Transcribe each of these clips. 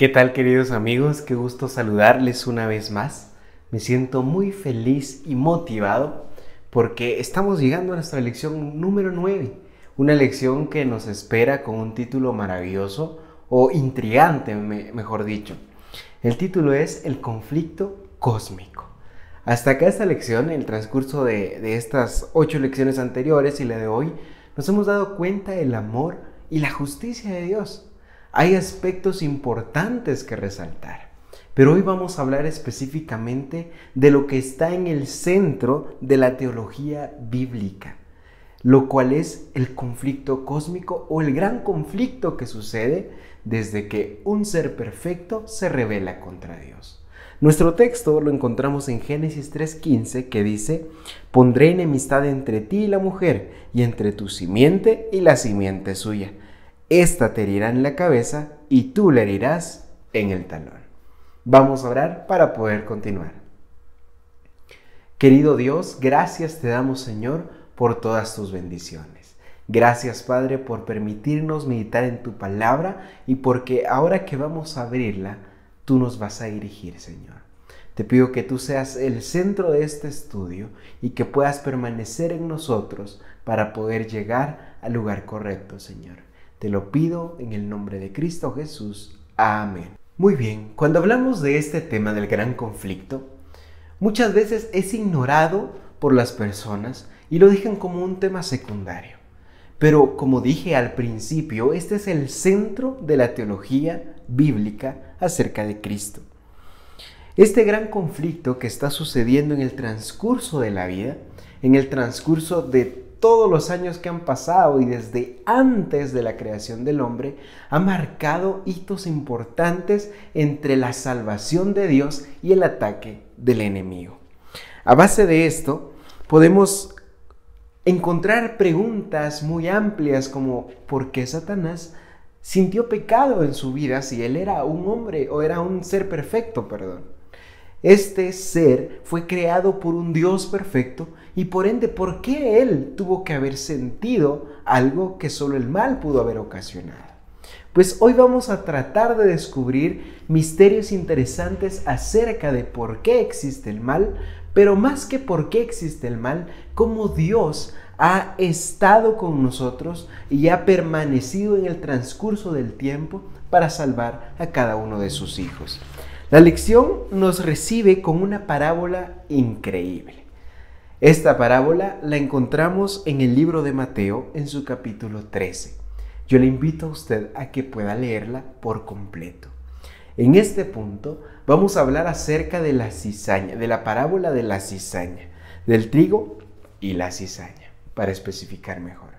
¿Qué tal, queridos amigos? Qué gusto saludarles una vez más. Me siento muy feliz y motivado porque estamos llegando a nuestra lección número 9, una lección que nos espera con un título maravilloso o intrigante, mejor dicho. El título es El conflicto cósmico. Hasta acá esta lección, en el transcurso de estas 8 lecciones anteriores y la de hoy, nos hemos dado cuenta del amor y la justicia de Dios. Hay aspectos importantes que resaltar, pero hoy vamos a hablar específicamente de lo que está en el centro de la teología bíblica, lo cual es el conflicto cósmico o el gran conflicto que sucede desde que un ser perfecto se rebela contra Dios. Nuestro texto lo encontramos en Génesis 3:15, que dice: «Pondré enemistad entre ti y la mujer, y entre tu simiente y la simiente suya. Esta te herirá en la cabeza, y tú le herirás en el talón». Vamos a orar para poder continuar. Querido Dios, gracias te damos, Señor, por todas tus bendiciones. Gracias, Padre, por permitirnos meditar en tu palabra y porque ahora que vamos a abrirla, tú nos vas a dirigir, Señor. Te pido que tú seas el centro de este estudio y que puedas permanecer en nosotros para poder llegar al lugar correcto, Señor. Te lo pido en el nombre de Cristo Jesús. Amén. Muy bien, cuando hablamos de este tema del gran conflicto, muchas veces es ignorado por las personas y lo dejan como un tema secundario. Pero como dije al principio, este es el centro de la teología bíblica acerca de Cristo. Este gran conflicto que está sucediendo en el transcurso de la vida, en el transcurso de todos los años que han pasado y desde antes de la creación del hombre, ha marcado hitos importantes entre la salvación de Dios y el ataque del enemigo. A base de esto, podemos encontrar preguntas muy amplias como ¿por qué Satanás sintió pecado en su vida si él era un hombre o era un ser perfecto, Este ser fue creado por un Dios perfecto y por ende, ¿por qué él tuvo que haber sentido algo que solo el mal pudo haber ocasionado? Pues hoy vamos a tratar de descubrir misterios interesantes acerca de por qué existe el mal, pero más que por qué existe el mal, cómo Dios ha estado con nosotros y ha permanecido en el transcurso del tiempo para salvar a cada uno de sus hijos. La lección nos recibe con una parábola increíble. Esta parábola la encontramos en el libro de Mateo en su capítulo 13. Yo le invito a usted a que pueda leerla por completo. En este punto vamos a hablar acerca de la cizaña, de la parábola de la cizaña, del trigo y la cizaña, para especificar mejor.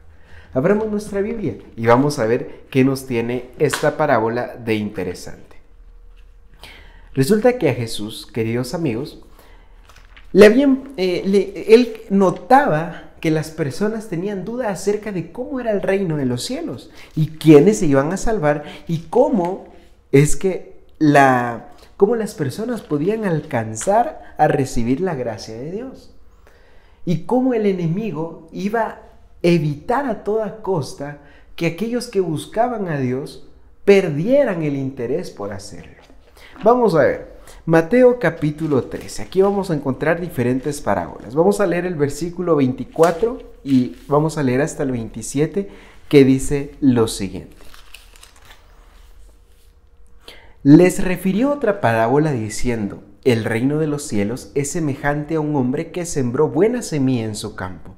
Abramos nuestra Biblia y vamos a ver qué nos tiene esta parábola de interesante. Resulta que a Jesús, queridos amigos, él notaba que las personas tenían duda acerca de cómo era el reino de los cielos y quiénes se iban a salvar y cómo las personas podían alcanzar a recibir la gracia de Dios y cómo el enemigo iba a evitar a toda costa que aquellos que buscaban a Dios perdieran el interés por hacerlo. Vamos a ver, Mateo capítulo 13, aquí vamos a encontrar diferentes parábolas. Vamos a leer el versículo 24 y vamos a leer hasta el 27, que dice lo siguiente. Les refirió otra parábola diciendo: el reino de los cielos es semejante a un hombre que sembró buena semilla en su campo.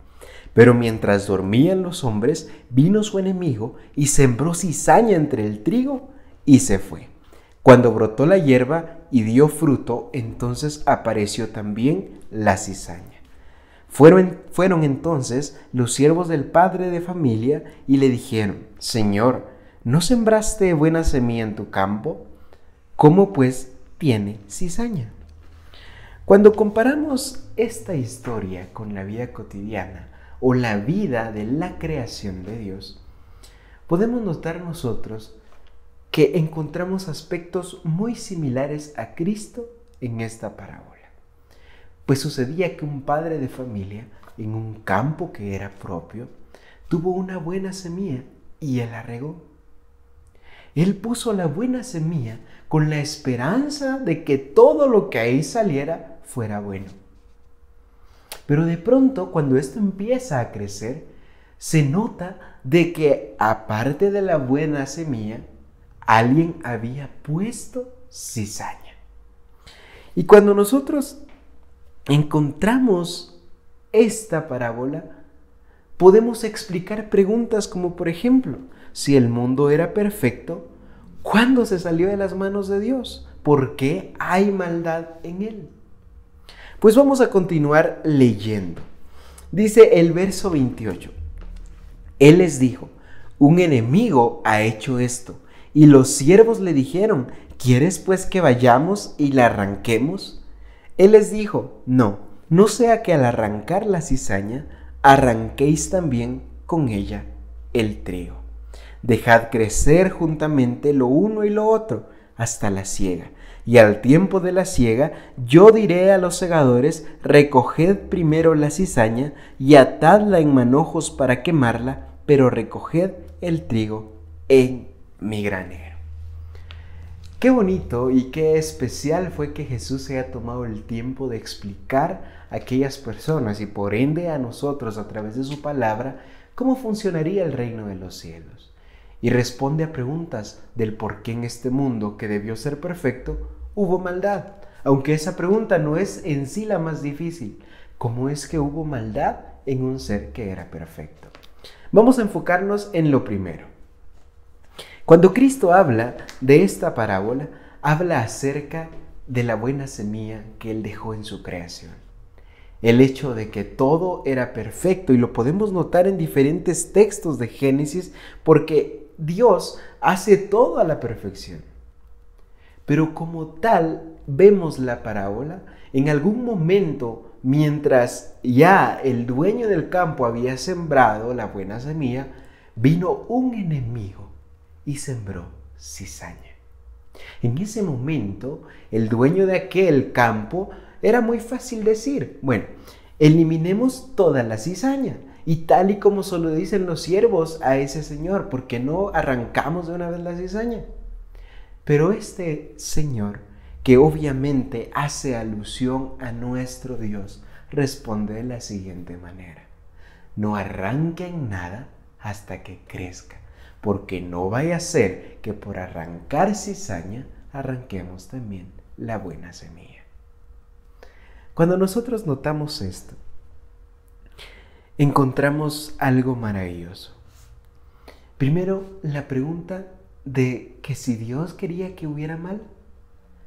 Pero mientras dormían los hombres, vino su enemigo y sembró cizaña entre el trigo y se fue. Cuando brotó la hierba y dio fruto, entonces apareció también la cizaña. Fueron entonces los siervos del padre de familia y le dijeron: Señor, ¿no sembraste buena semilla en tu campo? ¿Cómo pues tiene cizaña? Cuando comparamos esta historia con la vida cotidiana o la vida de la creación de Dios, podemos notar nosotros que encontramos aspectos muy similares a Cristo en esta parábola. Pues sucedía que un padre de familia en un campo que era propio tuvo una buena semilla y él la regó. Él puso la buena semilla con la esperanza de que todo lo que ahí saliera fuera bueno. Pero de pronto, cuando esto empieza a crecer, se nota de que aparte de la buena semilla, alguien había puesto cizaña. Y cuando nosotros encontramos esta parábola, podemos explicar preguntas como, por ejemplo, si el mundo era perfecto, ¿cuándo se salió de las manos de Dios? ¿Por qué hay maldad en él? Pues vamos a continuar leyendo. Dice el verso 28. Él les dijo: un enemigo ha hecho esto. Y los siervos le dijeron: ¿quieres pues que vayamos y la arranquemos? Él les dijo: no, no sea que al arrancar la cizaña, arranquéis también con ella el trigo. Dejad crecer juntamente lo uno y lo otro hasta la siega. Y al tiempo de la siega, yo diré a los segadores: recoged primero la cizaña y atadla en manojos para quemarla, pero recoged el trigo en mi granero. Qué bonito y qué especial fue que Jesús se haya tomado el tiempo de explicar a aquellas personas y por ende a nosotros a través de su palabra cómo funcionaría el reino de los cielos. Y responde a preguntas del por qué en este mundo que debió ser perfecto hubo maldad. Aunque esa pregunta no es en sí la más difícil. ¿Cómo es que hubo maldad en un ser que era perfecto? Vamos a enfocarnos en lo primero. Cuando Cristo habla de esta parábola, habla acerca de la buena semilla que Él dejó en su creación. El hecho de que todo era perfecto, y lo podemos notar en diferentes textos de Génesis, porque Dios hace todo a la perfección. Pero como tal, vemos la parábola, en algún momento, mientras ya el dueño del campo había sembrado la buena semilla, vino un enemigo y sembró cizaña. En ese momento, el dueño de aquel campo era muy fácil decir: bueno, eliminemos toda la cizaña. Y tal y como se lo dicen los siervos a ese señor, ¿por qué no arrancamos de una vez la cizaña? Pero este señor, que obviamente hace alusión a nuestro Dios, responde de la siguiente manera: no arranquen nada hasta que crezca, porque no vaya a ser que por arrancar cizaña arranquemos también la buena semilla. Cuando nosotros notamos esto, encontramos algo maravilloso. Primero, la pregunta de que si Dios quería que hubiera mal.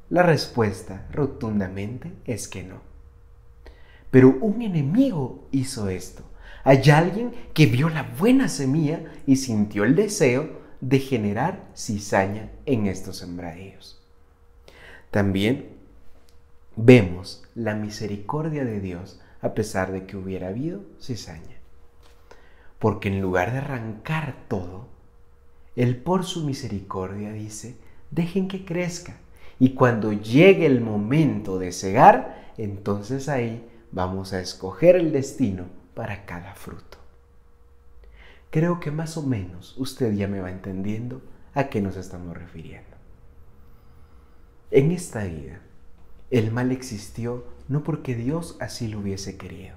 La respuesta rotundamente es que no. Pero un enemigo hizo esto. Hay alguien que vio la buena semilla y sintió el deseo de generar cizaña en estos sembradíos. También vemos la misericordia de Dios a pesar de que hubiera habido cizaña. Porque en lugar de arrancar todo, Él por su misericordia dice: dejen que crezca. Y cuando llegue el momento de cegar, entonces ahí vamos a escoger el destino para cada fruto. Creo que más o menos usted ya me va entendiendo a qué nos estamos refiriendo. En esta vida, el mal existió no porque Dios así lo hubiese querido.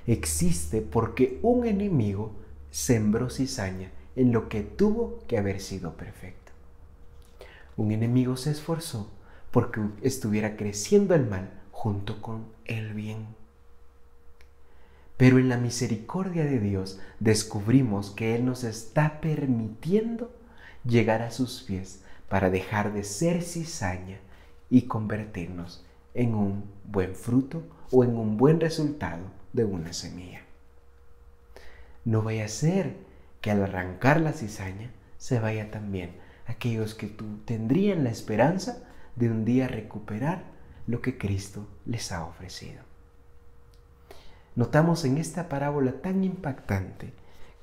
Existe porque un enemigo sembró cizaña en lo que tuvo que haber sido perfecto. Un enemigo se esforzó porque estuviera creciendo el mal junto con el bien. Pero en la misericordia de Dios descubrimos que Él nos está permitiendo llegar a sus pies para dejar de ser cizaña y convertirnos en un buen fruto o en un buen resultado de una semilla. No vaya a ser que al arrancar la cizaña se vaya también aquellos que tendrían la esperanza de un día recuperar lo que Cristo les ha ofrecido. Notamos en esta parábola tan impactante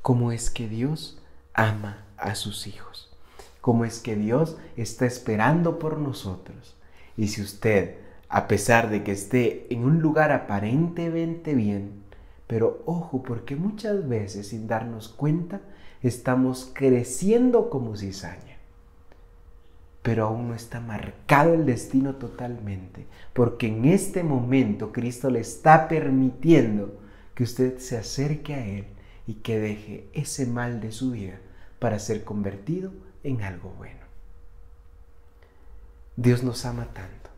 cómo es que Dios ama a sus hijos, cómo es que Dios está esperando por nosotros. Y si usted, a pesar de que esté en un lugar aparentemente bien, pero ojo, porque muchas veces sin darnos cuenta estamos creciendo como cizaña. pero aún no está marcado el destino totalmente, porque en este momento Cristo le está permitiendo que usted se acerque a Él y que deje ese mal de su vida para ser convertido en algo bueno. Dios nos ama tanto,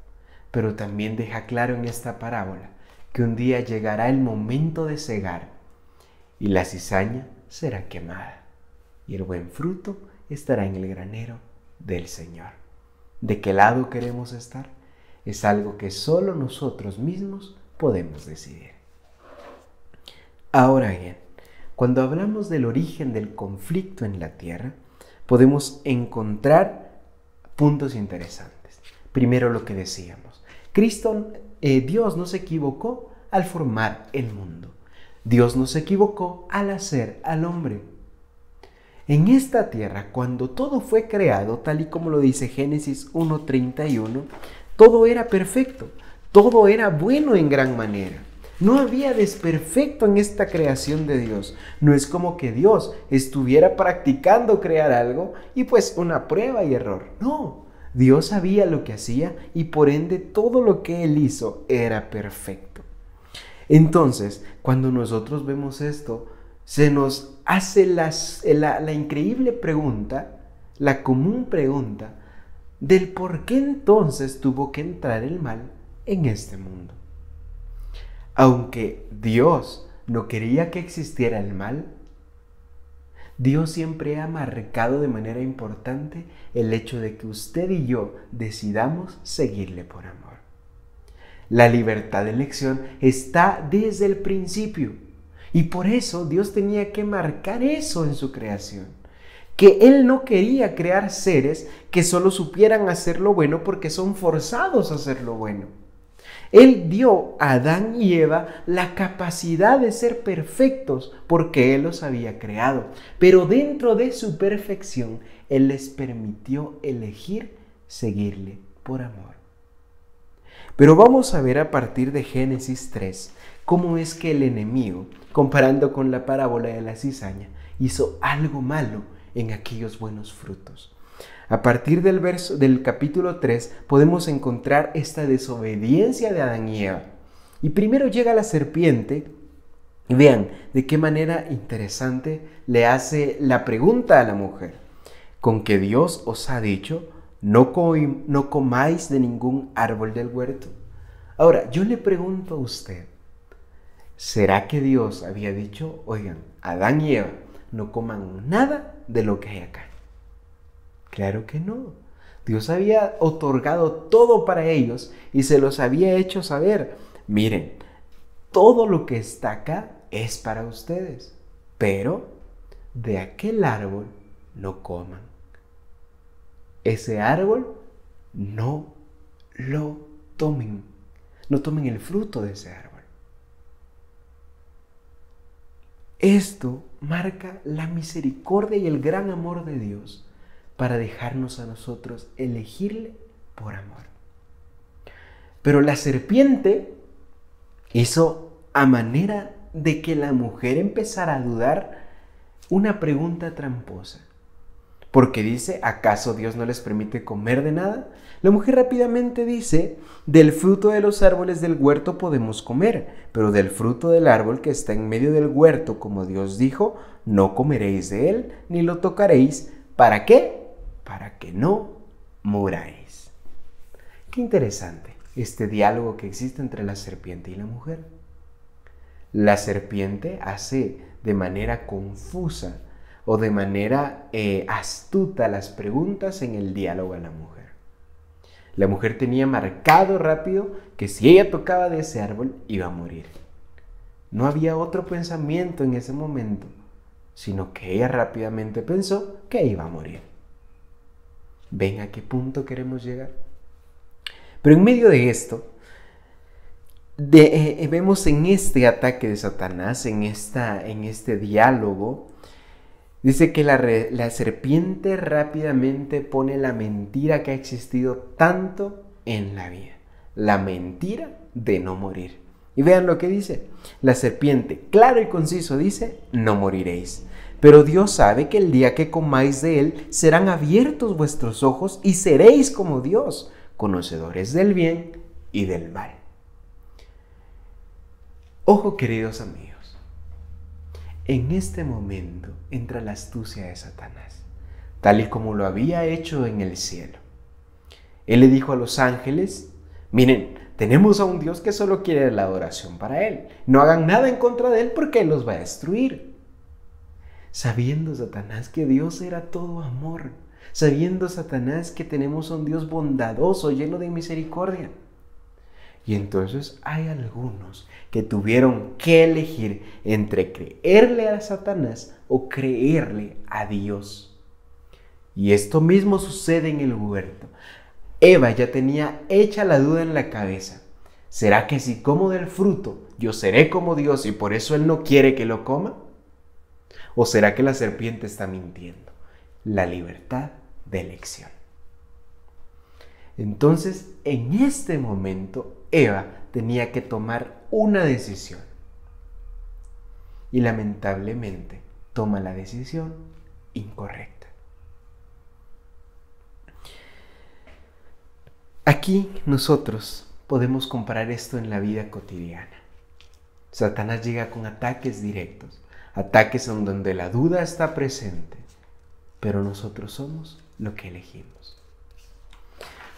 pero también deja claro en esta parábola que un día llegará el momento de cegar y la cizaña será quemada y el buen fruto estará en el granero del Señor. ¿De qué lado queremos estar? Es algo que solo nosotros mismos podemos decidir. Ahora bien, cuando hablamos del origen del conflicto en la tierra, podemos encontrar puntos interesantes. Primero, lo que decíamos. Dios no se equivocó al formar el mundo. Dios no se equivocó al hacer al hombre. En esta tierra, cuando todo fue creado, tal y como lo dice Génesis 1:31, todo era perfecto, todo era bueno en gran manera. No había desperfecto en esta creación de Dios. No es como que Dios estuviera practicando crear algo y pues una prueba y error. No, Dios sabía lo que hacía y por ende todo lo que Él hizo era perfecto. Entonces, cuando nosotros vemos esto, se nos hace la increíble pregunta, la común pregunta, del por qué entonces tuvo que entrar el mal en este mundo. Aunque Dios no quería que existiera el mal, Dios siempre ha marcado de manera importante el hecho de que usted y yo decidamos seguirle por amor. La libertad de elección está desde el principio y por eso Dios tenía que marcar eso en su creación. Que Él no quería crear seres que solo supieran hacer lo bueno porque son forzados a hacer lo bueno. Él dio a Adán y Eva la capacidad de ser perfectos porque Él los había creado. Pero dentro de su perfección, Él les permitió elegir seguirle por amor. Pero vamos a ver a partir de Génesis 3 cómo es que el enemigo, comparando con la parábola de la cizaña, hizo algo malo en aquellos buenos frutos. A partir del capítulo 3 podemos encontrar esta desobediencia de Adán y Eva. Y primero llega la serpiente y vean de qué manera interesante le hace la pregunta a la mujer. ¿Con que Dios os ha dicho, no comáis de ningún árbol del huerto? Ahora, yo le pregunto a usted, ¿será que Dios había dicho, oigan, Adán y Eva, no coman nada de lo que hay acá? Claro que no. Dios había otorgado todo para ellos y se los había hecho saber. Miren, todo lo que está acá es para ustedes, pero de aquel árbol no coman. Ese árbol no lo tomen. No tomen el fruto de ese árbol. Esto marca la misericordia y el gran amor de Dios para dejarnos a nosotros elegirle por amor. Pero la serpiente hizo a manera de que la mujer empezara a dudar una pregunta tramposa. Porque dice, ¿acaso Dios no les permite comer de nada? La mujer rápidamente dice, del fruto de los árboles del huerto podemos comer, pero del fruto del árbol que está en medio del huerto, como Dios dijo, no comeréis de él, ni lo tocaréis. ¿Para qué? Para que no muráis. Qué interesante este diálogo que existe entre la serpiente y la mujer. La serpiente hace de manera confusa o de manera astuta las preguntas en el diálogo a la mujer. La mujer tenía marcado rápido que si ella tocaba de ese árbol iba a morir. No había otro pensamiento en ese momento, sino que ella rápidamente pensó que iba a morir. ¿Ven a qué punto queremos llegar? Pero en medio de esto, vemos en este ataque de Satanás, en este diálogo, dice que la serpiente rápidamente pone la mentira que ha existido tanto en la vida. La mentira de no morir. Y vean lo que dice. La serpiente, claro y conciso, dice, no moriréis. Pero Dios sabe que el día que comáis de él serán abiertos vuestros ojos y seréis como Dios, conocedores del bien y del mal. Ojo, queridos amigos, en este momento entra la astucia de Satanás, tal y como lo había hecho en el cielo. Él le dijo a los ángeles: miren, tenemos a un Dios que solo quiere la adoración para él. No hagan nada en contra de él porque él los va a destruir. Sabiendo Satanás que Dios era todo amor, sabiendo Satanás que tenemos a un Dios bondadoso, lleno de misericordia. Y entonces hay algunos que tuvieron que elegir entre creerle a Satanás o creerle a Dios. Y esto mismo sucede en el huerto. Eva ya tenía hecha la duda en la cabeza. ¿Será que si como del fruto yo seré como Dios y por eso él no quiere que lo coma? ¿O será que la serpiente está mintiendo? La libertad de elección. Entonces, en este momento, Eva tenía que tomar una decisión. Y lamentablemente, toma la decisión incorrecta. Aquí nosotros podemos comparar esto en la vida cotidiana. Satanás llega con ataques directos, ataques en donde la duda está presente, pero nosotros somos lo que elegimos.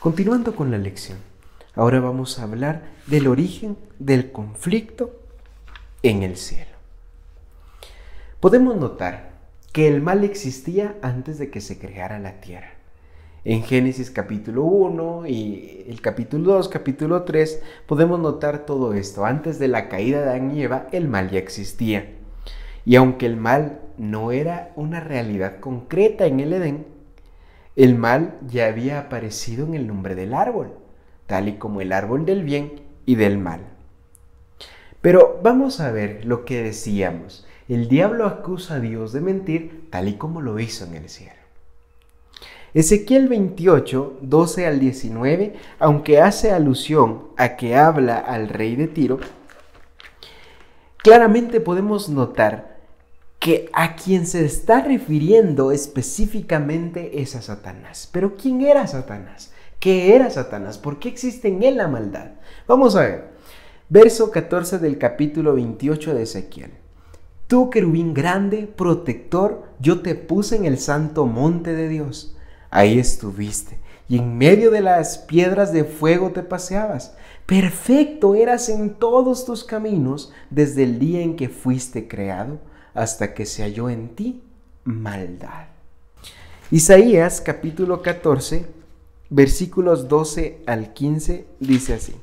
Continuando con la lección, ahora vamos a hablar del origen del conflicto en el cielo. Podemos notar que el mal existía antes de que se creara la tierra. En Génesis capítulo 1 y el capítulo 2, capítulo 3, podemos notar todo esto. Antes de la caída de Adán y Eva, el mal ya existía. Y aunque el mal no era una realidad concreta en el Edén, el mal ya había aparecido en el nombre del árbol, tal y como el árbol del bien y del mal. Pero vamos a ver lo que decíamos. El diablo acusa a Dios de mentir, tal y como lo hizo en el cielo. Ezequiel 28, 12 al 19, aunque hace alusión a que habla al rey de Tiro, claramente podemos notar que a quien se está refiriendo específicamente es a Satanás. Pero ¿quién era Satanás? ¿Qué era Satanás? ¿Por qué existe en él la maldad? Vamos a ver. Verso 14 del capítulo 28 de Ezequiel. Tú, querubín grande, protector, yo te puse en el santo monte de Dios. Ahí estuviste, y en medio de las piedras de fuego te paseabas. Perfecto eras en todos tus caminos desde el día en que fuiste creado, hasta que se halló en ti maldad. Isaías capítulo 14, versículos 12 al 15, dice así.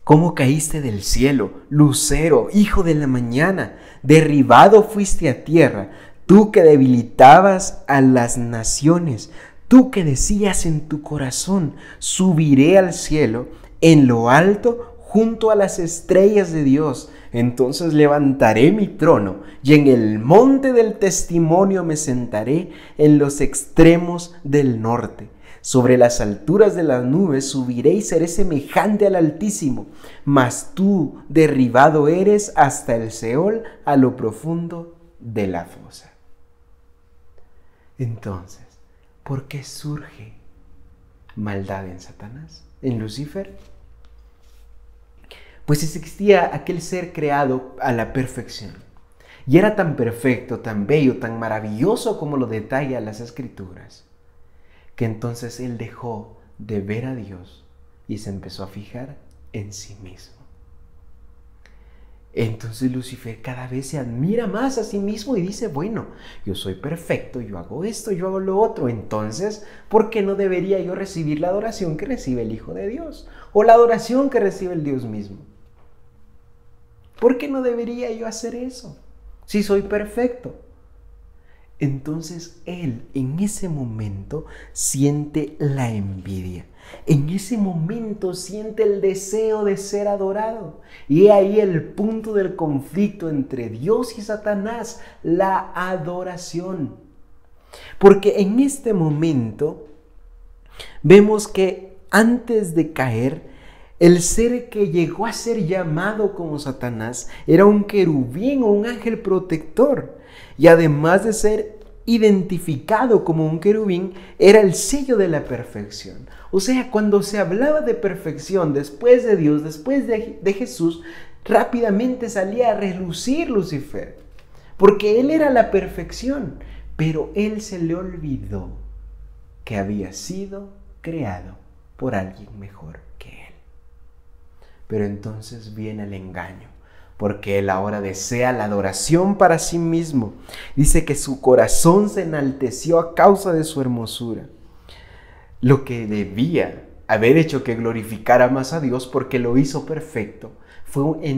¿Cómo caíste del cielo, lucero, hijo de la mañana? Derribado fuiste a tierra, tú que debilitabas a las naciones, tú que decías en tu corazón, subiré al cielo, en lo alto, junto a las estrellas de Dios. Entonces levantaré mi trono, y en el monte del testimonio me sentaré, en los extremos del norte. Sobre las alturas de las nubes subiré y seré semejante al Altísimo, mas tú derribado eres hasta el Seol, a lo profundo de la fosa. Entonces, ¿por qué surge maldad en Satanás, en Lucifer? Pues existía aquel ser creado a la perfección. Y era tan perfecto, tan bello, tan maravilloso como lo detalla las Escrituras, que entonces él dejó de ver a Dios y se empezó a fijar en sí mismo. Entonces Lucifer cada vez se admira más a sí mismo y dice, bueno, yo soy perfecto, yo hago esto, yo hago lo otro, entonces, ¿por qué no debería yo recibir la adoración que recibe el Hijo de Dios? O la adoración que recibe el Dios mismo. ¿Por qué no debería yo hacer eso? Si soy perfecto. Entonces él en ese momento siente la envidia. En ese momento siente el deseo de ser adorado. Y he ahí el punto del conflicto entre Dios y Satanás, la adoración. Porque en este momento vemos que antes de caer, El ser que llegó a ser llamado como Satanás era un querubín o un ángel protector. Y además de ser identificado como un querubín, era el sello de la perfección. O sea, cuando se hablaba de perfección después de Dios, después de Jesús, rápidamente salía a relucir Lucifer, porque él era la perfección, pero él se le olvidó que había sido creado por alguien mejor que él. Pero entonces viene el engaño, porque él ahora desea la adoración para sí mismo. Dice que su corazón se enalteció a causa de su hermosura, lo que debía haber hecho que glorificara más a Dios porque lo hizo perfecto.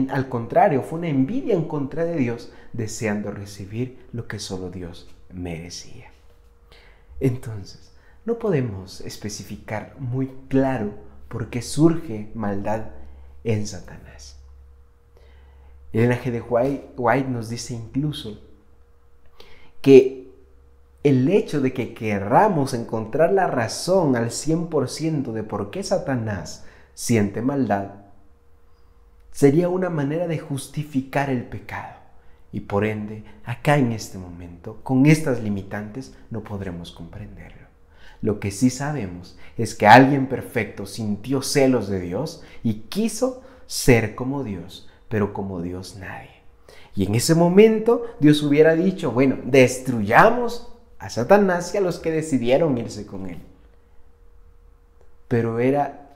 Al contrario, fue una envidia en contra de Dios, deseando recibir lo que solo Dios merecía. Entonces, no podemos especificar muy claro por qué surge maldad en Satanás. Ellen G. White nos dice incluso que el hecho de que querramos encontrar la razón al 100% de por qué Satanás siente maldad sería una manera de justificar el pecado. Y por ende, acá en este momento, con estas limitantes, no podremos comprenderlo. Lo que sí sabemos es que alguien perfecto sintió celos de Dios y quiso ser como Dios, pero como Dios nadie. Y en ese momento Dios hubiera dicho, bueno, destruyamos a Satanás y a los que decidieron irse con él. Pero era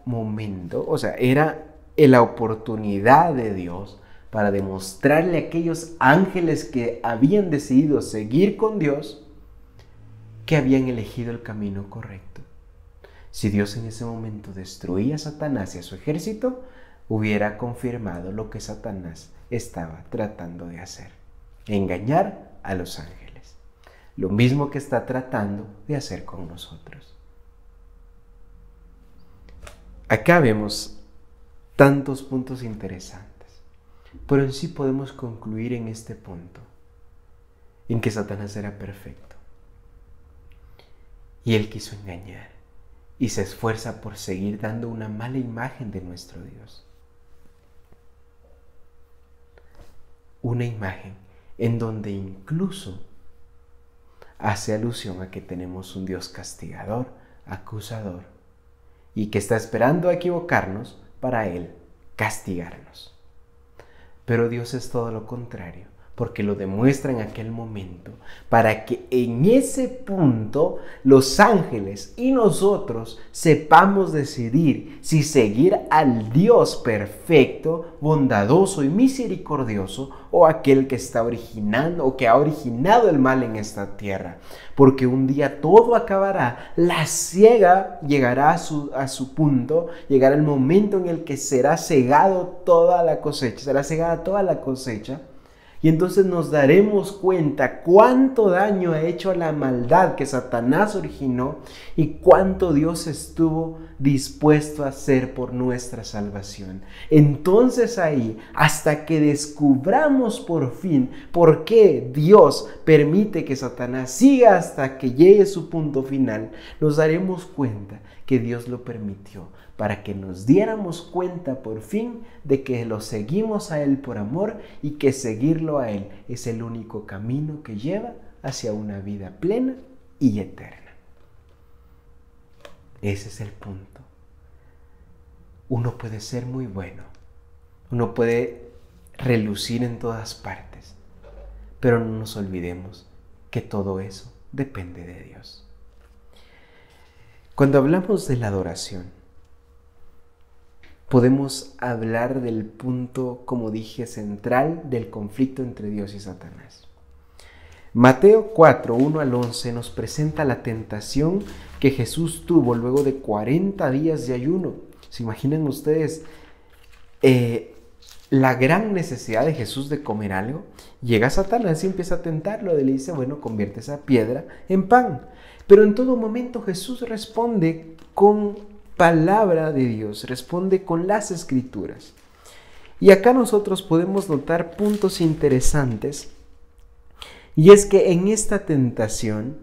la oportunidad de Dios para demostrarle a aquellos ángeles que habían decidido seguir con Dios que habían elegido el camino correcto. Si Dios en ese momento destruía a Satanás y a su ejército, hubiera confirmado lo que Satanás estaba tratando de hacer: engañar a los ángeles. Lo mismo que está tratando de hacer con nosotros. Acá vemos tantos puntos interesantes, pero en sí podemos concluir en este punto, en que Satanás era perfecto y él quiso engañar y se esfuerza por seguir dando una mala imagen de nuestro Dios. Una imagen en donde incluso hace alusión a que tenemos un Dios castigador, acusador, y que está esperando a equivocarnos para Él castigarnos. Pero Dios es todo lo contrario, porque lo demuestra en aquel momento, para que en ese punto los ángeles y nosotros sepamos decidir si seguir al Dios perfecto, bondadoso y misericordioso, o aquel que está originando o que ha originado el mal en esta tierra. Porque un día todo acabará, la siega llegará a su punto, llegará el momento en el que será cegada toda la cosecha, y entonces nos daremos cuenta cuánto daño ha hecho a la maldad que Satanás originó y cuánto Dios estuvo dispuesto a hacer por nuestra salvación. Entonces ahí, hasta que descubramos por fin por qué Dios permite que Satanás siga hasta que llegue su punto final, nos daremos cuenta que Dios lo permitió para que nos diéramos cuenta por fin de que lo seguimos a Él por amor y que seguirlo a Él es el único camino que lleva hacia una vida plena y eterna. Ese es el punto. Uno puede ser muy bueno, uno puede relucir en todas partes, pero no nos olvidemos que todo eso depende de Dios. Cuando hablamos de la adoración, podemos hablar del punto, como dije, central del conflicto entre Dios y Satanás. Mateo 4, 1 al 11 nos presenta la tentación que Jesús tuvo luego de 40 días de ayuno. ¿Se imaginan ustedes la gran necesidad de Jesús de comer algo? Llega Satanás y empieza a tentarlo. Y le dice, bueno, convierte esa piedra en pan. Pero en todo momento Jesús responde con palabra de Dios, responde con las Escrituras. Y acá nosotros podemos notar puntos interesantes, y es que en esta tentación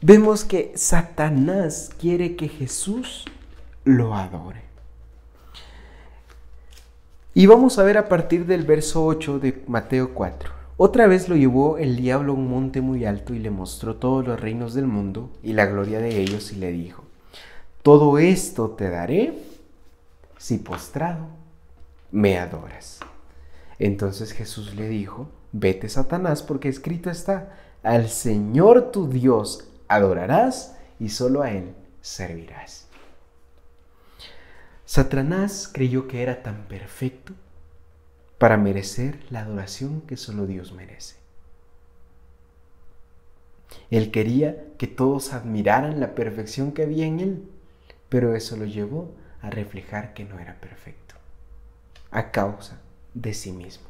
vemos que Satanás quiere que Jesús lo adore. Y vamos a ver a partir del verso 8 de Mateo 4. Otra vez lo llevó el diablo a un monte muy alto y le mostró todos los reinos del mundo y la gloria de ellos y le dijo: todo esto te daré si postrado me adoras. Entonces Jesús le dijo: vete, Satanás, porque escrito está: al Señor tu Dios adorarás y solo a Él servirás. Satanás creyó que era tan perfecto para merecer la adoración que solo Dios merece. Él quería que todos admiraran la perfección que había en Él, pero eso lo llevó a reflejar que no era perfecto, a causa de sí mismo.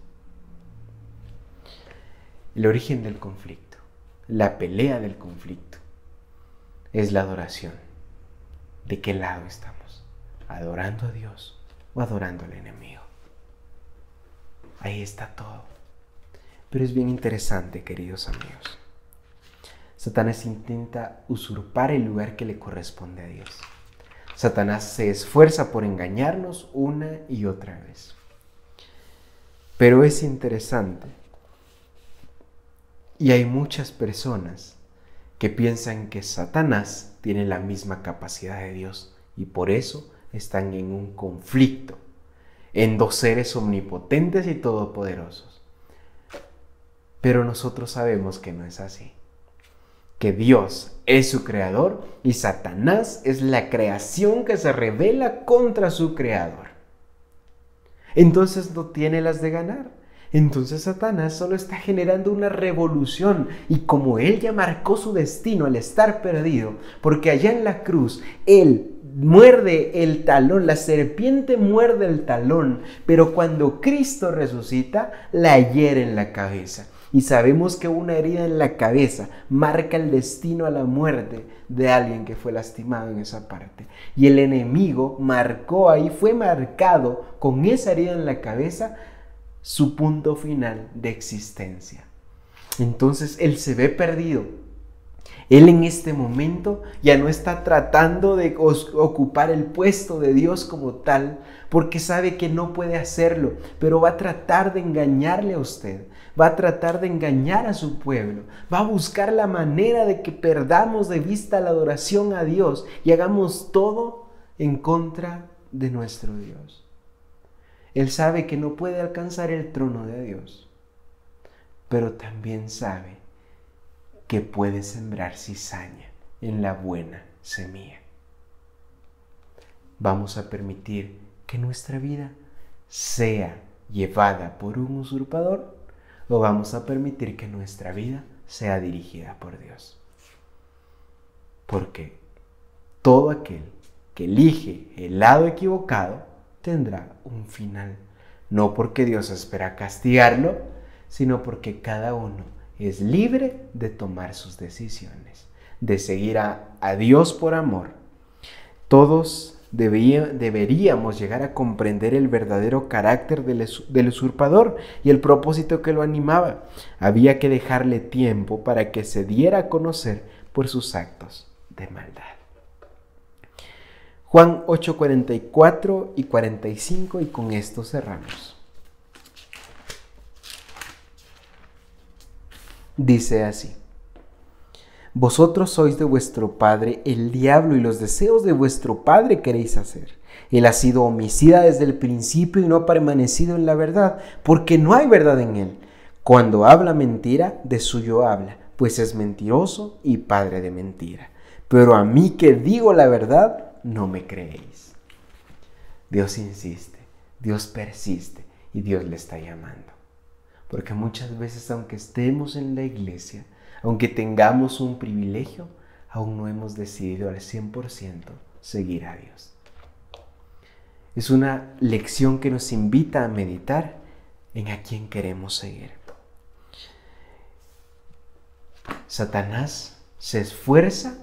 El origen del conflicto, la pelea del conflicto, es la adoración. ¿De qué lado estamos? ¿Adorando a Dios o adorando al enemigo? Ahí está todo. Pero es bien interesante, queridos amigos. Satanás intenta usurpar el lugar que le corresponde a Dios. Satanás se esfuerza por engañarnos una y otra vez. Pero es interesante. Y hay muchas personas que piensan que Satanás tiene la misma capacidad de Dios y por eso están en un conflicto, en dos seres omnipotentes y todopoderosos. Pero nosotros sabemos que no es así, que Dios es su creador y Satanás es la creación que se rebela contra su creador. Entonces no tiene las de ganar. Entonces Satanás solo está generando una revolución y como él ya marcó su destino al estar perdido, porque allá en la cruz él muerde el talón, la serpiente muerde el talón, pero cuando Cristo resucita la hiere en la cabeza. Y sabemos que una herida en la cabeza marca el destino a la muerte de alguien que fue lastimado en esa parte. Y el enemigo marcó ahí, fue marcado con esa herida en la cabeza su punto final de existencia. Entonces él se ve perdido. Él en este momento ya no está tratando de ocupar el puesto de Dios como tal, porque sabe que no puede hacerlo, pero va a tratar de engañarle a usted, va a tratar de engañar a su pueblo, va a buscar la manera de que perdamos de vista la adoración a Dios y hagamos todo en contra de nuestro Dios. Él sabe que no puede alcanzar el trono de Dios, pero también sabe que puede sembrar cizaña en la buena semilla. Vamos a permitir que nuestra vida sea llevada por un usurpador o vamos a permitir que nuestra vida sea dirigida por Dios. Porque todo aquel que elige el lado equivocado tendrá un final, no porque Dios espera castigarlo, sino porque cada uno es libre de tomar sus decisiones, de seguir a Dios por amor. Todos deberíamos llegar a comprender el verdadero carácter del usurpador y el propósito que lo animaba. Había que dejarle tiempo para que se diera a conocer por sus actos de maldad. Juan 8:44 y 45, y con esto cerramos. Dice así: vosotros sois de vuestro padre el diablo y los deseos de vuestro padre queréis hacer. Él ha sido homicida desde el principio y no ha permanecido en la verdad, porque no hay verdad en él. Cuando habla mentira, de suyo habla, pues es mentiroso y padre de mentira. Pero a mí que digo la verdad, no me creéis. Dios insiste, Dios persiste y Dios le está llamando. Porque muchas veces, aunque estemos en la iglesia, aunque tengamos un privilegio, aún no hemos decidido al 100% seguir a Dios. Es una lección que nos invita a meditar en a quién queremos seguir. Satanás se esfuerza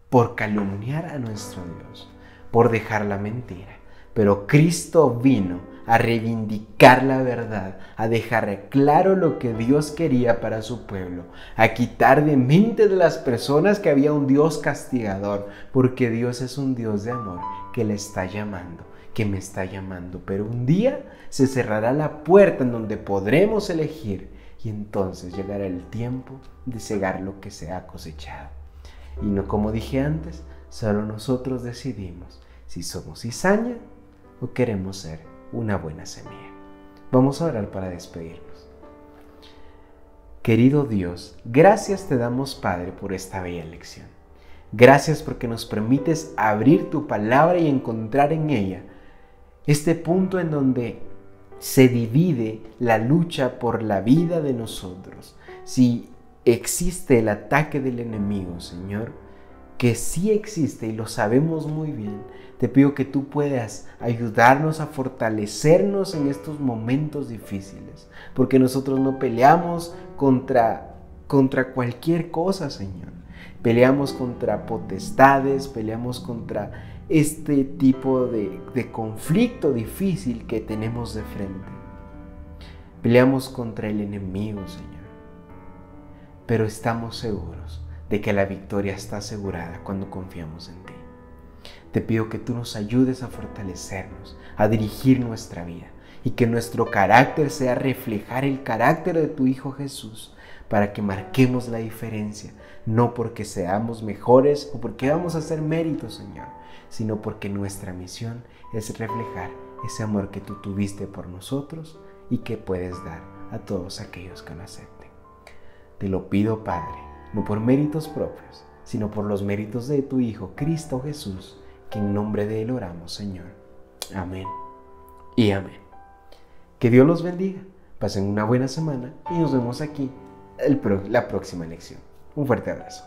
por calumniar a nuestro Dios, por dejar la mentira. Pero Cristo vino a reivindicar la verdad, a dejar claro lo que Dios quería para su pueblo, a quitar de mente de las personas que había un Dios castigador, porque Dios es un Dios de amor que le está llamando, que me está llamando. Pero un día se cerrará la puerta en donde podremos elegir y entonces llegará el tiempo de cegar lo que se ha cosechado. Y no, como dije antes, solo nosotros decidimos si somos cizaña o queremos ser una buena semilla. Vamos a orar para despedirnos. Querido Dios, gracias te damos, Padre, por esta bella lección. Gracias porque nos permites abrir tu palabra y encontrar en ella este punto en donde se divide la lucha por la vida de nosotros. Si existe el ataque del enemigo, Señor, que sí existe y lo sabemos muy bien, te pido que tú puedas ayudarnos a fortalecernos en estos momentos difíciles, porque nosotros no peleamos contra cualquier cosa, Señor. Peleamos contra potestades, peleamos contra este tipo de conflicto difícil que tenemos de frente. Peleamos contra el enemigo, Señor. Pero estamos seguros de que la victoria está asegurada cuando confiamos en ti. Te pido que tú nos ayudes a fortalecernos, a dirigir nuestra vida y que nuestro carácter sea reflejar el carácter de tu Hijo Jesús, para que marquemos la diferencia, no porque seamos mejores o porque vamos a hacer méritos, Señor, sino porque nuestra misión es reflejar ese amor que tú tuviste por nosotros y que puedes dar a todos aquellos que lo acepten. Te lo pido, Padre, no por méritos propios, sino por los méritos de tu Hijo, Cristo Jesús, que en nombre de Él oramos, Señor. Amén y amén. Que Dios los bendiga, pasen una buena semana y nos vemos aquí la próxima lección. Un fuerte abrazo.